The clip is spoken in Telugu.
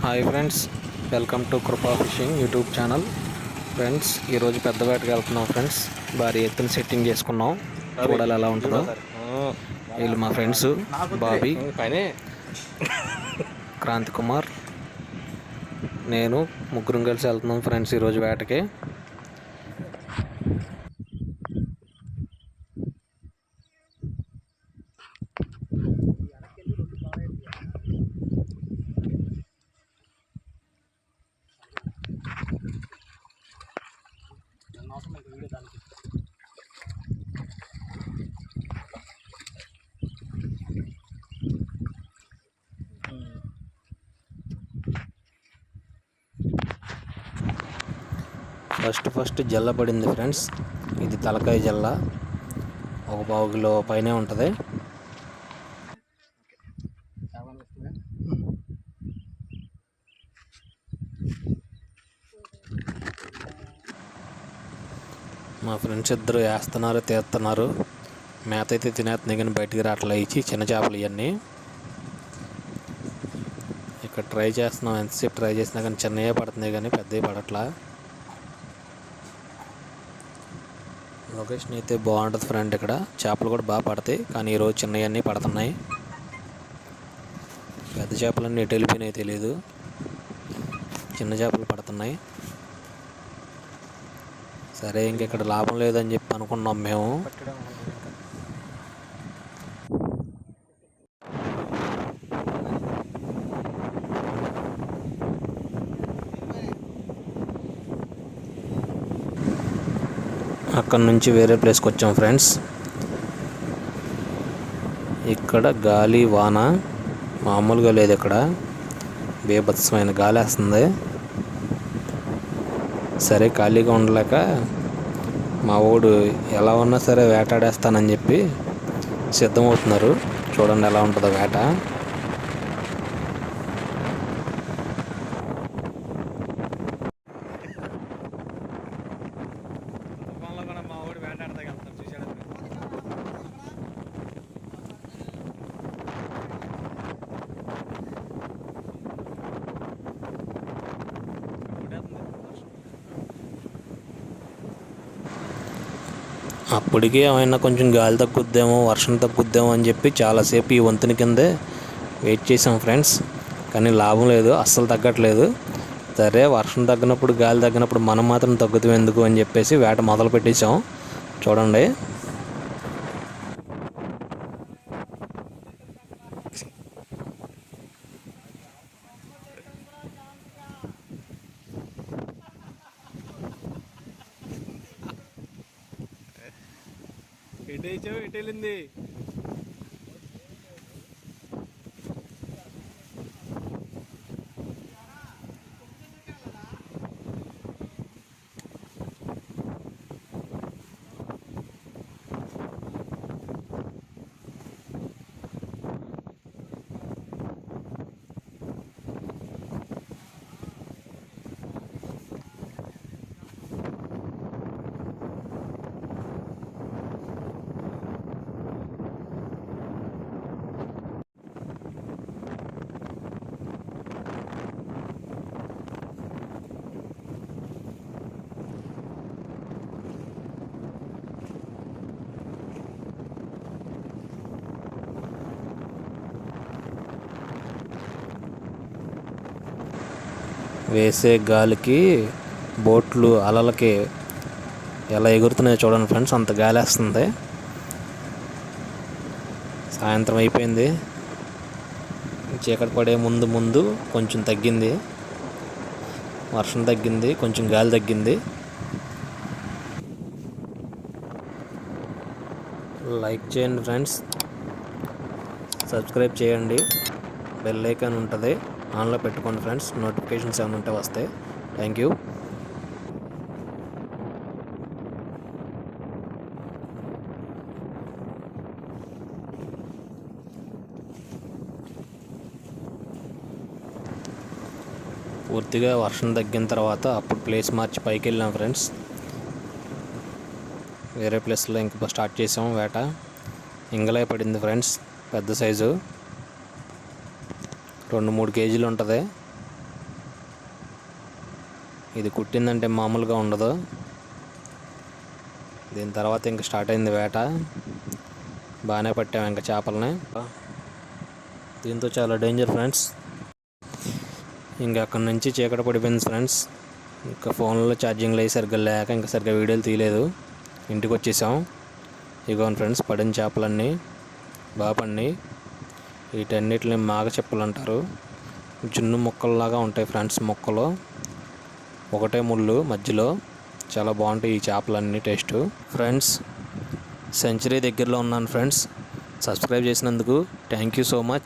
హాయ్ ఫ్రెండ్స్, వెల్కమ్ టు కృపా ఫిషింగ్ యూట్యూబ్ ఛానల్. ఫ్రెండ్స్, ఈరోజు పెద్ద వేటకి వెళ్తున్నాం ఫ్రెండ్స్. భారీ ఎత్తున సెట్టింగ్ చేసుకున్నాం. చూడాలి ఎలా ఉంటుందో. వీళ్ళు మా ఫ్రెండ్స్ బాబీ, క్రాంతి కుమార్, నేను ముగ్గురం కలిసి వెళ్తున్నాం ఫ్రెండ్స్ ఈరోజు వేటకి. ఫస్ట్ జల్ల పడింది ఫ్రెండ్స్. ఇది తలకాయ జల్ల, 1 కిలో పైనే ఉంటుంది. మా ఫ్రెండ్స్ ఇద్దరు వేస్తున్నారు, తీస్తున్నారు. మేత అయితే తినేస్తున్నాయి కానీ బయటికి రావట్లే. ఇచ్చి చిన్న చేపలు ఇవన్నీ ఇక్కడ ట్రై చేస్తున్నాం. ఎంతసేపు ట్రై చేసినా కానీ చిన్నవే పడుతున్నాయి కానీ పెద్దవి పడట్లా. లొకేషన్ అయితే బాగుంటుంది ఫ్రెండ్. ఇక్కడ చేపలు కూడా బాగా పడతాయి కానీ ఈరోజు చిన్నవన్నీ పడుతున్నాయి. పెద్ద చేపలన్నీ ఎటు వెళ్ళిపోయినాయి తెలియదు. చిన్న చేపలు పడుతున్నాయి. సరే, ఇంక ఇక్కడ లాభం లేదని చెప్పి అనుకున్నాం మేము. అక్కడ నుంచి వేరే ప్లేస్కి వచ్చాం ఫ్రెండ్స్. ఇక్కడ గాలి వాన మామూలుగా లేదు. ఇక్కడ బీభత్సమైన గాలి వేస్తుంది. సరే, ఖాళీగా ఉండలేక మా వాడు ఎలా ఉన్నా సరే వేటాడేస్తానని చెప్పి సిద్ధమవుతున్నారు. చూడండి ఎలా ఉంటుందో వేట. అప్పటికే ఏమైనా కొంచెం గాలి తగ్గుద్దేమో, వర్షం తగ్గుద్దేమో అని చెప్పి చాలాసేపు ఈ వంతెన కిందే వెయిట్ చేసాం ఫ్రెండ్స్. కానీ లాభం లేదు, అస్సలు తగ్గట్లేదు. సరే, వర్షం తగ్గినప్పుడు గాలి తగ్గినప్పుడు మనం మాత్రం తగ్గుతాం ఎందుకు అని చెప్పేసి వేట మొదలు పెట్టేసాం. చూడండి, ఎటు వెళ్ళింది. వేసే గాలికి బోట్లు అలలకి ఎలా ఎగురుతున్నాయో చూడండి ఫ్రెండ్స్. అంత గాలి వేస్తుంది. సాయంత్రం అయిపోయింది. చీకటి పడే ముందు కొంచెం తగ్గింది, వర్షం తగ్గింది, కొంచెం గాలి తగ్గింది. లైక్ చేయండి ఫ్రెండ్స్, సబ్స్క్రైబ్ చేయండి, బెల్ ఐకాన్ ఉంటుంది ఆన్లో పెట్టుకోండి ఫ్రెండ్స్. నోటిఫికేషన్స్ ఏమైనా ఉంటే వస్తాయి. Thank you. పూర్తిగా వర్షం తగ్గిన తర్వాత అప్పుడు ప్లేస్ మార్చి పైకి వెళ్ళాం ఫ్రెండ్స్. వేరే ప్లేస్లో ఇంక స్టార్ట్ చేసాం వేట. ఇంగలే పడింది ఫ్రెండ్స్, పెద్ద సైజు, 2-3 కేజీలు ఉంటుంది. ఇది కుట్టిందంటే మామూలుగా ఉండదు. దీని తర్వాత ఇంకా స్టార్ట్ అయింది వేట. బాగానే పట్టాము ఇంకా చేపలని. దీంతో చాలా డేంజర్ ఫ్రెండ్స్. ఇంకా అక్కడి నుంచి చీకటి పడిపోయింది ఫ్రెండ్స్. ఇంకా ఫోన్లో ఛార్జింగ్ లేదు సరిగ్గా లేక ఇంకా సరిగ్గా వీడియోలు తీయలేదు. ఇంటికి వచ్చేసాం. ఇగోండి ఫ్రెండ్స్ పడిన చేపలన్నీ బాగా పడినాయి. వీటన్నిటిని మాగ చెప్పులు అంటారు. జున్ను ముక్కల్లాగా ఉంటాయి ఫ్రెండ్స్. మొక్కలు ఒకటే ముళ్ళు మధ్యలో. చాలా బాగుంటాయి ఈ చేపలన్నీ టేస్ట్. ఫ్రెండ్స్ సెంచరీ దగ్గరలో ఉన్నాను ఫ్రెండ్స్. సబ్స్క్రైబ్ చేసినందుకు థ్యాంక్ యూ సో మచ్.